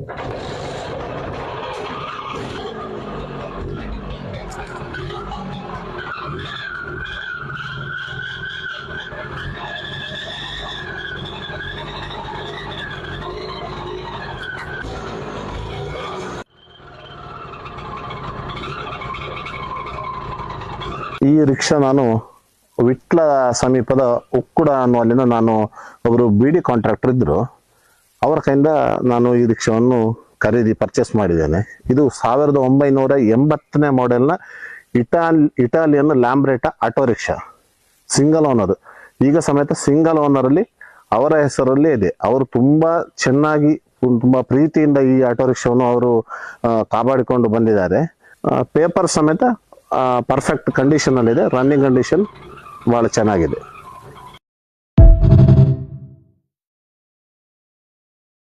ಈ ರಿಕ್ಷಾ ನಾನು ವಿಟ್ಲ ಸಮೀಪದ ಉಕ್ಕುಡ ಅನ್ನುವಲ್ಲಿನ ನಾನು ಒಬ್ಬರು ಬಿಡಿ ಕಾಂಟ್ರಾಕ್ಟರ್ ಇದ್ರು, ಅವರ ಕೈಯಿಂದ ನಾನು ಈ ರಿಕ್ಷಾವನ್ನು ಪರ್ಚೇಸ್ ಮಾಡಿದ್ದೇನೆ. ಇದು 1980ನೇ ಮಾಡೆಲ್ನ Italian Lambretta auto rickshaw, single owner. ಈಗ ಸಮೇತ ಸಿಂಗಲ್ ಓನರ್ ಅಲ್ಲಿ ಅವರ ಹೆಸರಲ್ಲೇ ಇದೆ. ಅವರು ತುಂಬಾ ಚೆನ್ನಾಗಿ ತುಂಬಾ ಪ್ರೀತಿಯಿಂದ ಈ ಆಟೋ ರಿಕ್ಷಾವನ್ನು ಅವರು ಕಾಪಾಡಿಕೊಂಡು ಬಂದಿದ್ದಾರೆ. ಪೇಪರ್ ಸಮೇತ ಪರ್ಫೆಕ್ಟ್ ಕಂಡೀಷನ್ ಅಲ್ಲಿ ಇದೆ. ರನ್ನಿಂಗ್ ಕಂಡೀಷನ್ ಬಹಳ ಚೆನ್ನಾಗಿದೆ.